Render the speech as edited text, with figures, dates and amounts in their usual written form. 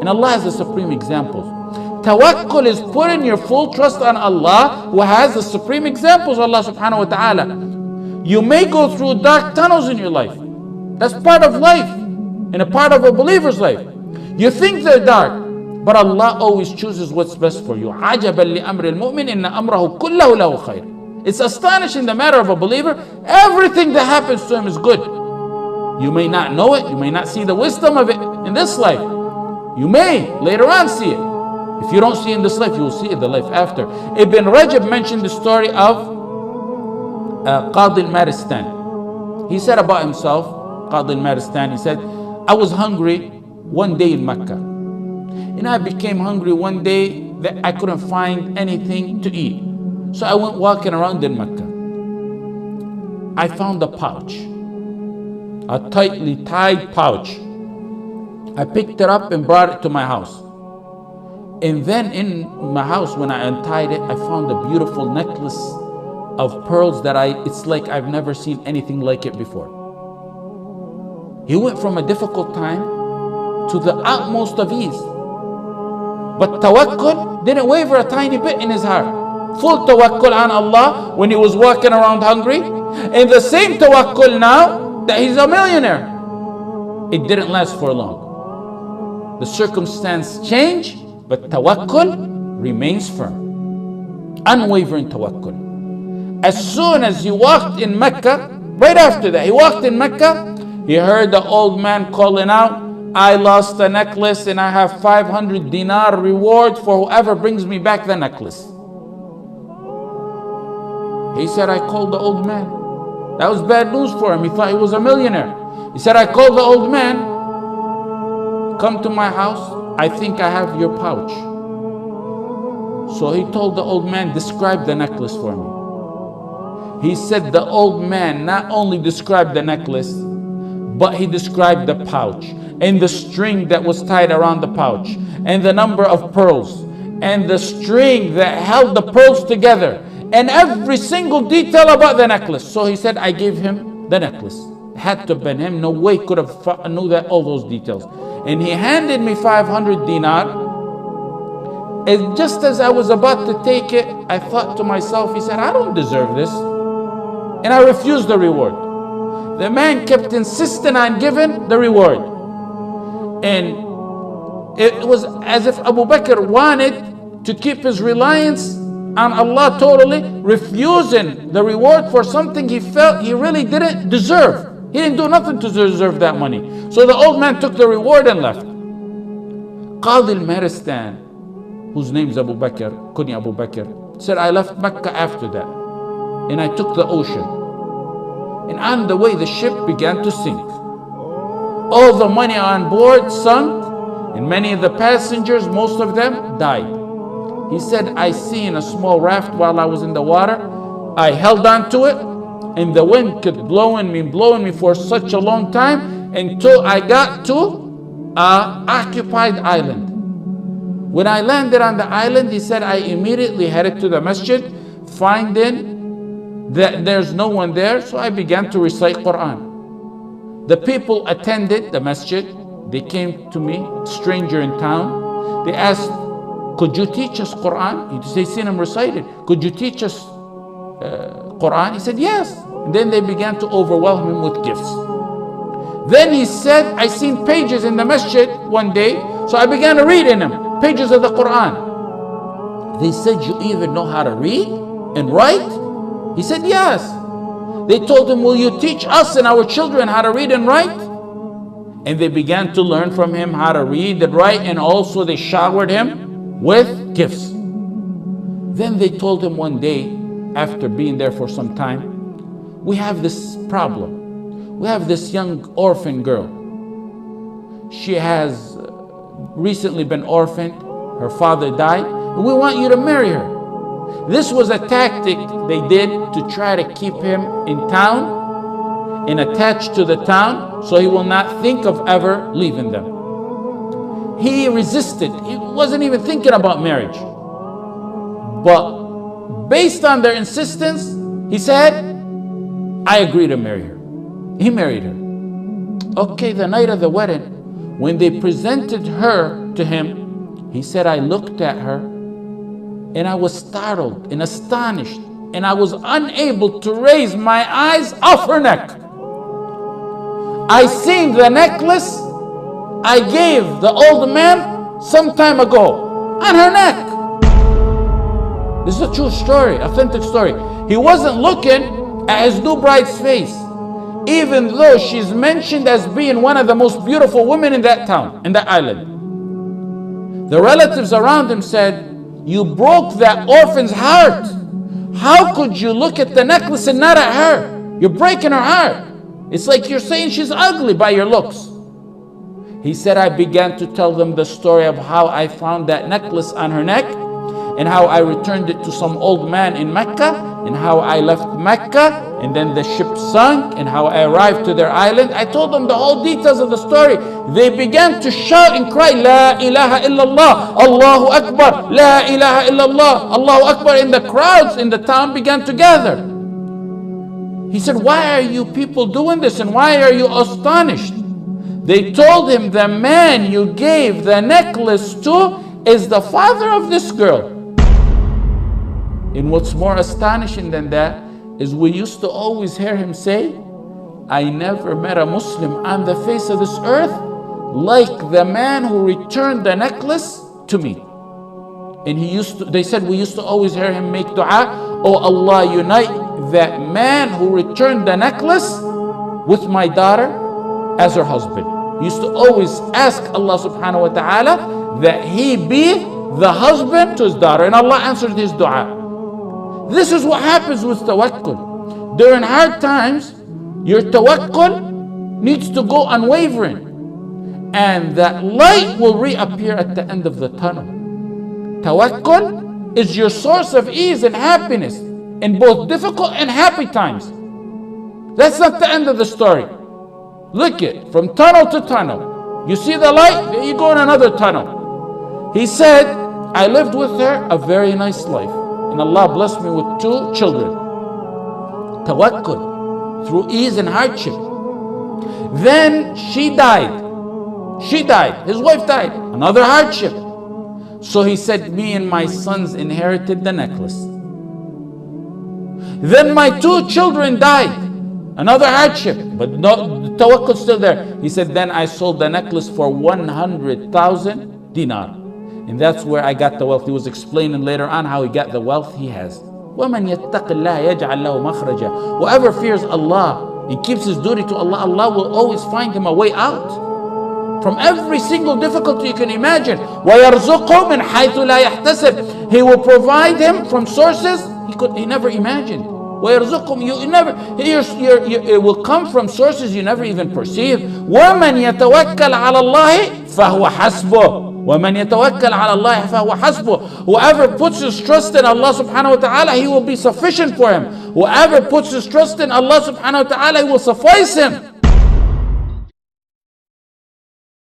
And Allah has the supreme examples. Tawakkul is putting your full trust on Allah, who has the supreme examples, Allah subhanahu wa ta'ala. You may go through dark tunnels in your life. That's part of life and a part of a believer's life. You think they're dark, but Allah always chooses what's best for you. عَجَبًا لِأَمْرِ الْمُؤْمِنِ إِنَّ أَمْرَهُ كُلَّهُ لَهُ خَيْرٌ. It's astonishing the matter of a believer. Everything that happens to him is good. You may not know it. You may not see the wisdom of it in this life. You may later on see it. If you don't see it in this life, you will see it in the life after. Ibn Rajab mentioned the story of Qadi al-Maristan. He said about himself, Qadi al-Maristan, he said, I was hungry one day in Mecca. And I became hungry one day that I couldn't find anything to eat. So I went walking around in Mecca. I found a pouch, a tightly tied pouch. I picked it up and brought it to my house. And then in my house, when I untied it, I found a beautiful necklace of pearls that it's like I've never seen anything like it before. He went from a difficult time to the utmost of ease. But tawakkul didn't waver a tiny bit in his heart. Full tawakkul on Allah when he was walking around hungry. And the same tawakkul now that he's a millionaire. It didn't last for long. The circumstance changed, but tawakkul remains firm. Unwavering tawakkul. As soon as he walked in Mecca, right after that, he walked in Mecca, he heard the old man calling out, I lost the necklace and I have 500 dinar reward for whoever brings me back the necklace. He said, I called the old man. That was bad news for him. He thought he was a millionaire. He said, I called the old man. Come to my house. I think I have your pouch. So he told the old man, describe the necklace for me. He said the old man not only described the necklace, but he described the pouch and the string that was tied around the pouch and the number of pearls and the string that held the pearls together and every single detail about the necklace. So he said, I gave him the necklace. Had to have been him. No way could have knew that all those details. And he handed me 500 dinar. And just as I was about to take it, I thought to myself, he said, I don't deserve this. And I refused the reward. The man kept insisting on giving the reward. And it was as if Abu Bakr wanted to keep his reliance on Allah totally, refusing the reward for something he felt he really didn't deserve. He didn't do nothing to deserve that money. So the old man took the reward and left. Qadi al-Maristan, whose name is Abu Bakr, Kunya Abu Bakr, said, I left Mecca after that. And I took the ocean. And on the way, the ship began to sink. All the money on board sunk, and many of the passengers, most of them, died. He said, I seen a small raft while I was in the water. I held on to it, and the wind kept blowing me for such a long time until I got to an occupied island. When I landed on the island, he said, I immediately headed to the masjid, finding that there's no one there, so I began to recite Quran. The people attended the masjid. They came to me, stranger in town. They asked, could you teach us Quran? They seen him recited. Could you teach us Quran? He said, yes. And then they began to overwhelm him with gifts. Then he said, I seen pages in the masjid one day, so I began to read in them, pages of the Quran. They said, you even know how to read and write? He said, yes. They told him, will you teach us and our children how to read and write? And they began to learn from him how to read and write, and also they showered him with gifts. Then they told him one day, after being there for some time, we have this problem. We have this young orphan girl. She has recently been orphaned. Her father died. And we want you to marry her. This was a tactic they did to try to keep him in town and attached to the town so he will not think of ever leaving them. He resisted. He wasn't even thinking about marriage. But based on their insistence, he said, I agree to marry her. He married her. Okay, the night of the wedding, When they presented her to him, he said, I looked at her and I was startled and astonished, and I was unable to raise my eyes off her neck. I seen the necklace I gave the old man some time ago on her neck. This is a true story, authentic story. He wasn't looking at his new bride's face, even though she's mentioned as being one of the most beautiful women in that town, in that island. The relatives around him said, you broke that orphan's heart. How could you look at the necklace and not at her? You're breaking her heart. It's like you're saying she's ugly by your looks. He said, I began to tell them the story of how I found that necklace on her neck, and how I returned it to some old man in Mecca, and how I left Mecca, and then the ship sunk, and how I arrived to their island. I told them the whole details of the story. They began to shout and cry, La ilaha illallah, Allahu Akbar, La ilaha illallah, Allahu Akbar. And the crowds in the town began to gather. He said, why are you people doing this, and why are you astonished? They told him, the man you gave the necklace to is the father of this girl. And what's more astonishing than that is we used to always hear him say, I never met a Muslim on the face of this earth like the man who returned the necklace to me. And they said we used to always hear him make dua, oh Allah, unite that man who returned the necklace with my daughter as her husband. He used to always ask Allah subhanahu wa ta'ala that he be the husband to his daughter, and Allah answered his dua. This is what happens with tawakkul. During hard times, your tawakkul needs to go unwavering, and that light will reappear at the end of the tunnel. Tawakkul is your source of ease and happiness in both difficult and happy times. That's not the end of the story. Look it, from tunnel to tunnel. You see the light, there you go in another tunnel. He said, I lived with her a very nice life, and Allah blessed me with 2 children. Tawakkul, through ease and hardship. Then she died. His wife died. Another hardship. So he said, me and my sons inherited the necklace. Then my 2 children died. Another hardship, but no, the tawakkul's still there. He said, then I sold the necklace for 100,000 dinar. And that's where I got the wealth. He was explaining later on how he got the wealth he has. وَمَنْ يَتَّقِ اللَّهَ يَجْعَلْ لَهُ مَخْرَجًا. Whoever fears Allah, he keeps his duty to Allah, Allah will always find him a way out from every single difficulty you can imagine. وَيَرْزُقْهُ مِنْ حَيْثُ لَا يَحْتَسِبْ. He will provide him from sources he never imagined. It will come from sources you never even perceive. وَمَنْ يَتَوَكَّلْ عَلَى اللَّهِ فَهُوَ حَسْبُهُ. وَمَنْ يَتَوَكَّلْ عَلَى اللَّهِ فَهُوَ حَسْبُهُ. Whoever puts his trust in Allah subhanahu wa ta'ala, he will be sufficient for him. Whoever puts his trust in Allah subhanahu wa ta'ala, he will suffice him.